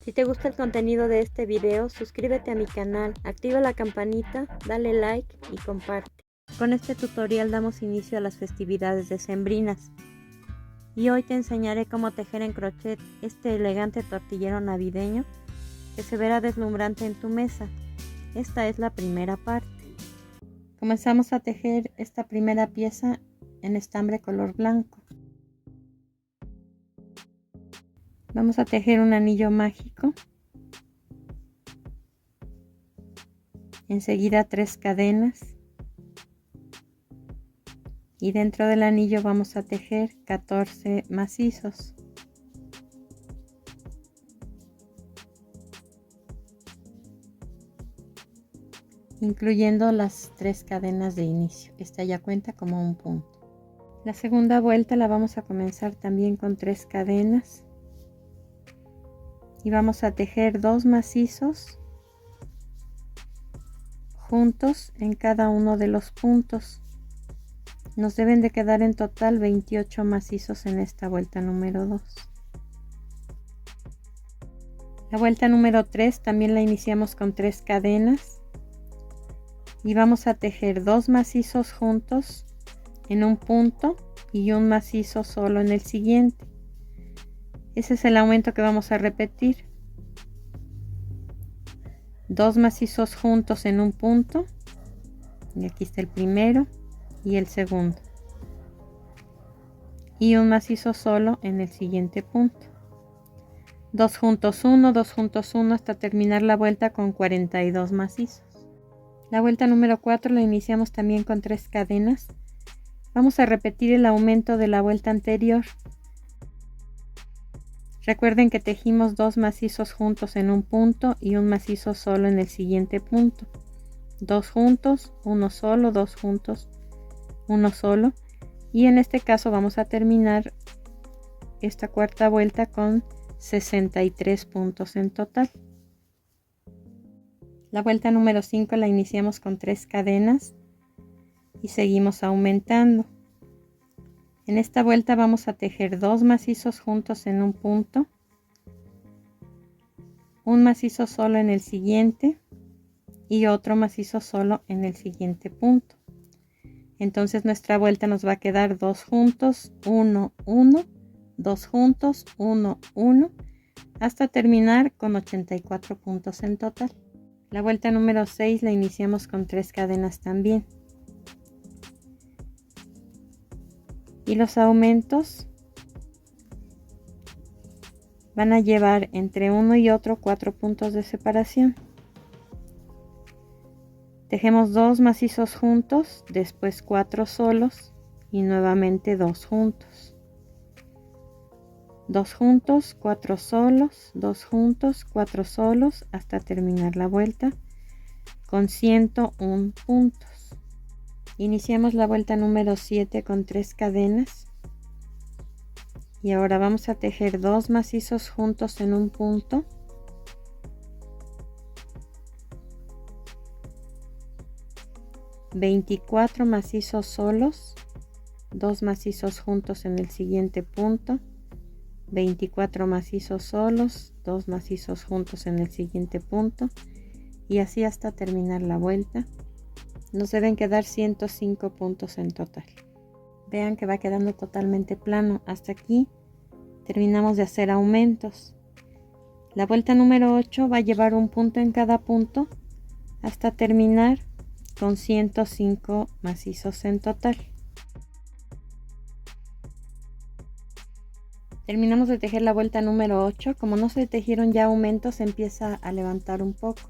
Si te gusta el contenido de este video, suscríbete a mi canal, activa la campanita, dale like y comparte. Con este tutorial damos inicio a las festividades decembrinas. Y hoy te enseñaré cómo tejer en crochet este elegante tortillero navideño que se verá deslumbrante en tu mesa. Esta es la primera parte. Comenzamos a tejer esta primera pieza en estambre color blanco. Vamos a tejer un anillo mágico. Enseguida 3 cadenas. Y dentro del anillo vamos a tejer 14 macizos. Incluyendo las 3 cadenas de inicio. Esta ya cuenta como un punto. La segunda vuelta la vamos a comenzar también con 3 cadenas. Y vamos a tejer 2 macizos juntos en cada uno de los puntos. Nos deben de quedar en total 28 macizos en esta vuelta número 2. La vuelta número 3 también la iniciamos con 3 cadenas y vamos a tejer 2 macizos juntos en un punto y un macizo solo en el siguiente. Ese es el aumento que vamos a repetir. 2 macizos juntos en un punto, y aquí está el primero y el segundo, y un macizo solo en el siguiente punto. 2 juntos 1, 2 juntos 1 hasta terminar la vuelta con 42 macizos. La vuelta número 4 la iniciamos también con 3 cadenas. Vamos a repetir el aumento de la vuelta anterior. Recuerden que tejimos 2 macizos juntos en un punto y un macizo solo en el siguiente punto. 2 juntos, 1 solo, 2 juntos, 1 solo. Y en este caso vamos a terminar esta cuarta vuelta con 63 puntos en total. La vuelta número 5 la iniciamos con 3 cadenas y seguimos aumentando. En esta vuelta vamos a tejer 2 macizos juntos en un punto, un macizo solo en el siguiente y otro macizo solo en el siguiente punto. Entonces nuestra vuelta nos va a quedar 2 juntos, 1, 1, 2 juntos, 1, 1, hasta terminar con 84 puntos en total. La vuelta número 6 la iniciamos con 3 cadenas también. Y los aumentos van a llevar entre uno y otro 4 puntos de separación. Tejemos 2 macizos juntos, después 4 solos y nuevamente 2 juntos. 2 juntos, 4 solos, 2 juntos, 4 solos hasta terminar la vuelta con 101 puntos. Iniciamos la vuelta número 7 con 3 cadenas y ahora vamos a tejer 2 macizos juntos en un punto, 24 macizos solos, 2 macizos juntos en el siguiente punto, 24 macizos solos, 2 macizos juntos en el siguiente punto y así hasta terminar la vuelta. Nos deben quedar 105 puntos en total. Vean que va quedando totalmente plano. Hasta aquí terminamos de hacer aumentos. La vuelta número 8 va a llevar un punto en cada punto hasta terminar con 105 macizos en total. Terminamos de tejer la vuelta número 8. Como no se tejieron ya aumentos, se empieza a levantar un poco.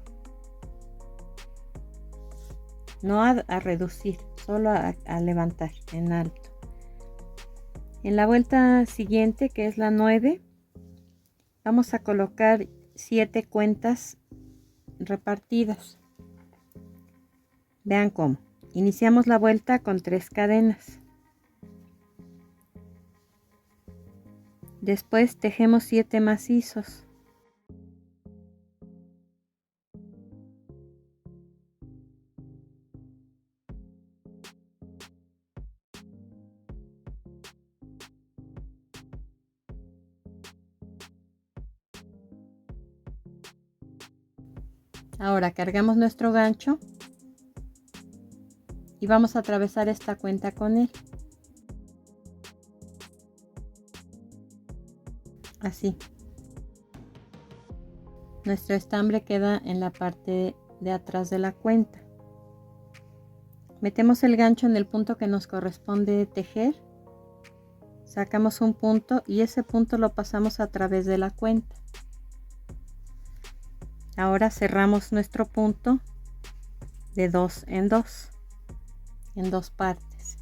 No a reducir, solo a levantar en alto. En la vuelta siguiente, que es la 9, vamos a colocar 7 cuentas repartidas. Vean cómo. Iniciamos la vuelta con 3 cadenas. Después tejemos 7 macizos. Ahora cargamos nuestro gancho y vamos a atravesar esta cuenta con él. Así. Nuestro estambre queda en la parte de atrás de la cuenta. Metemos el gancho en el punto que nos corresponde tejer. Sacamos un punto y ese punto lo pasamos a través de la cuenta. Ahora cerramos nuestro punto de 2 en 2, en 2 partes.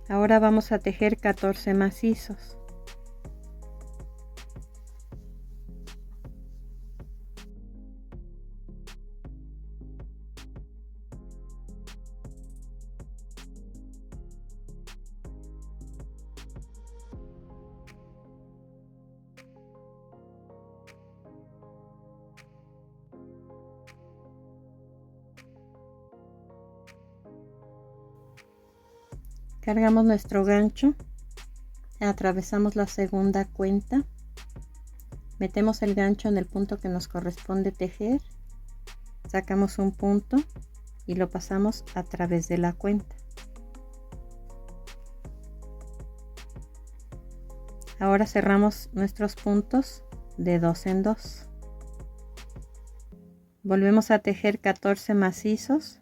Ahora vamos a tejer 14 macizos. Cargamos nuestro gancho, atravesamos la segunda cuenta, metemos el gancho en el punto que nos corresponde tejer, sacamos un punto y lo pasamos a través de la cuenta. Ahora cerramos nuestros puntos de 2 en 2. Volvemos a tejer 14 macizos,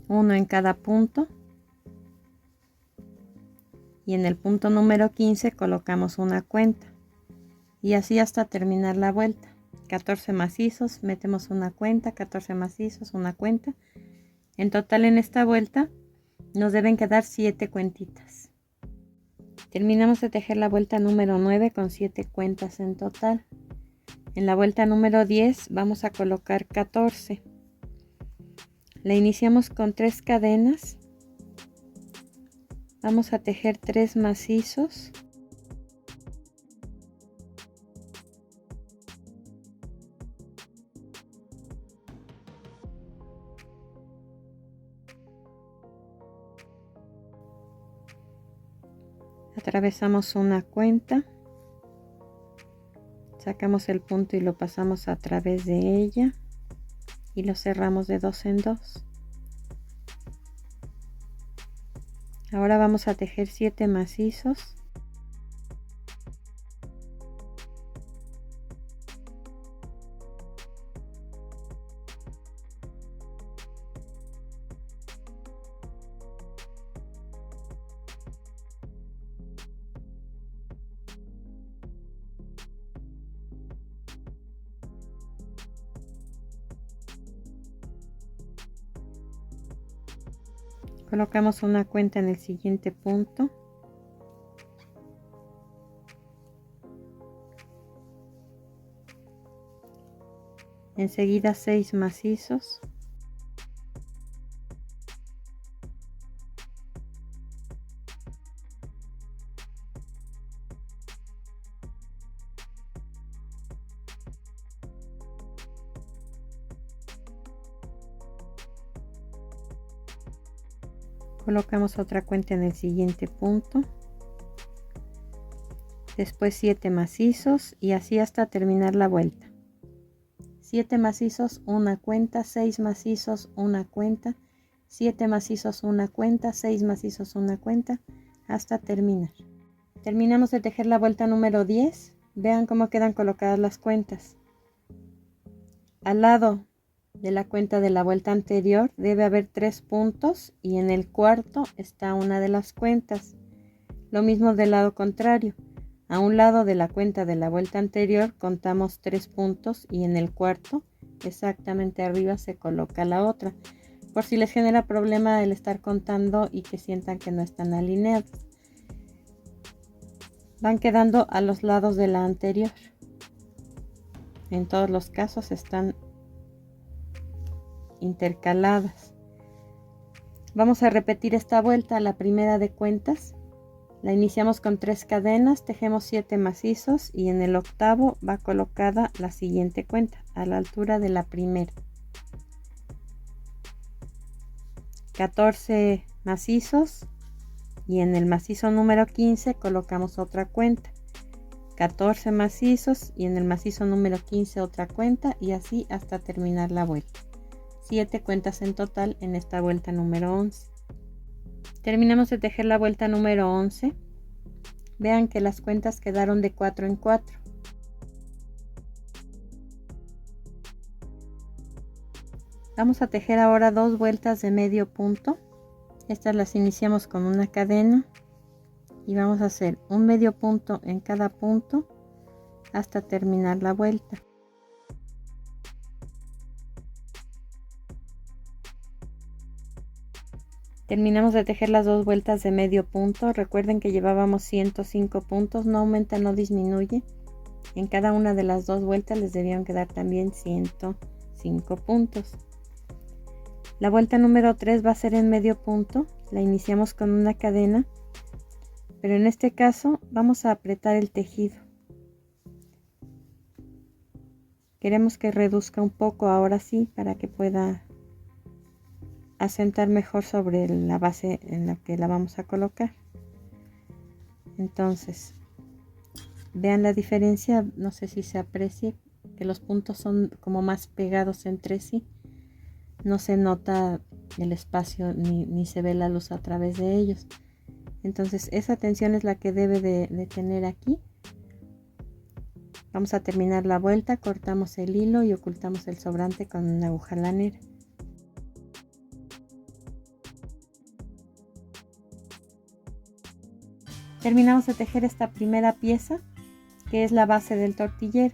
uno en cada punto, y en el punto número 15 colocamos una cuenta y así hasta terminar la vuelta. 14 macizos, metemos una cuenta, 14 macizos, una cuenta. En total en esta vuelta nos deben quedar 7 cuentitas. Terminamos de tejer la vuelta número 9 con 7 cuentas en total. En la vuelta número 10 vamos a colocar 14. La iniciamos con 3 cadenas. Vamos a tejer 3 macizos. Atravesamos una cuenta. Sacamos el punto y lo pasamos a través de ella y lo cerramos de 2 en 2. Ahora vamos a tejer 7 macizos. Colocamos una cuenta en el siguiente punto. Enseguida 6 macizos. Colocamos otra cuenta en el siguiente punto, después 7 macizos y así hasta terminar la vuelta. 7 macizos, una cuenta, 6 macizos, una cuenta, 7 macizos, una cuenta, 6 macizos, una cuenta, hasta terminar. Terminamos de tejer la vuelta número 10. Vean cómo quedan colocadas las cuentas. Al lado de la cuenta de la vuelta anterior debe haber 3 puntos y en el cuarto está una de las cuentas. Lo mismo del lado contrario. A un lado de la cuenta de la vuelta anterior contamos 3 puntos y en el cuarto, exactamente arriba, se coloca la otra. Por si les genera problema el estar contando y que sientan que no están alineados. Van quedando a los lados de la anterior. En todos los casos están intercaladas. Vamos a repetir esta vuelta, la primera de cuentas. La iniciamos con 3 cadenas, tejemos 7 macizos y en el octavo va colocada la siguiente cuenta a la altura de la primera. 14 macizos, y en el macizo número 15 colocamos otra cuenta, 14 macizos y en el macizo número 15 otra cuenta, y así hasta terminar la vuelta. 7 cuentas en total en esta vuelta número 11. Terminamos de tejer la vuelta número 11. Vean que las cuentas quedaron de 4 en 4. Vamos a tejer ahora 2 vueltas de medio punto. Estas las iniciamos con una cadena y vamos a hacer un medio punto en cada punto hasta terminar la vuelta. Terminamos de tejer las 2 vueltas de medio punto. Recuerden que llevábamos 105 puntos, no aumenta, no disminuye. En cada una de las 2 vueltas les debían quedar también 105 puntos. La vuelta número 3 va a ser en medio punto. La iniciamos con una cadena, pero en este caso vamos a apretar el tejido. Queremos que reduzca un poco ahora sí, para que pueda asentar mejor sobre la base en la que la vamos a colocar. Entonces, vean la diferencia, no sé si se aprecie que los puntos son como más pegados entre sí. No se nota el espacio ni se ve la luz a través de ellos. Entonces esa tensión es la que debe de tener aquí. Vamos a terminar la vuelta, cortamos el hilo y ocultamos el sobrante con una aguja lanera. Terminamos de tejer esta primera pieza, que es la base del tortillero.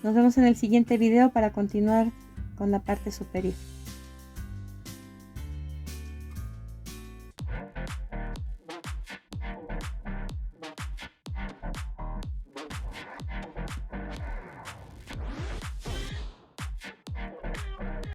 Nos vemos en el siguiente video para continuar con la parte superior.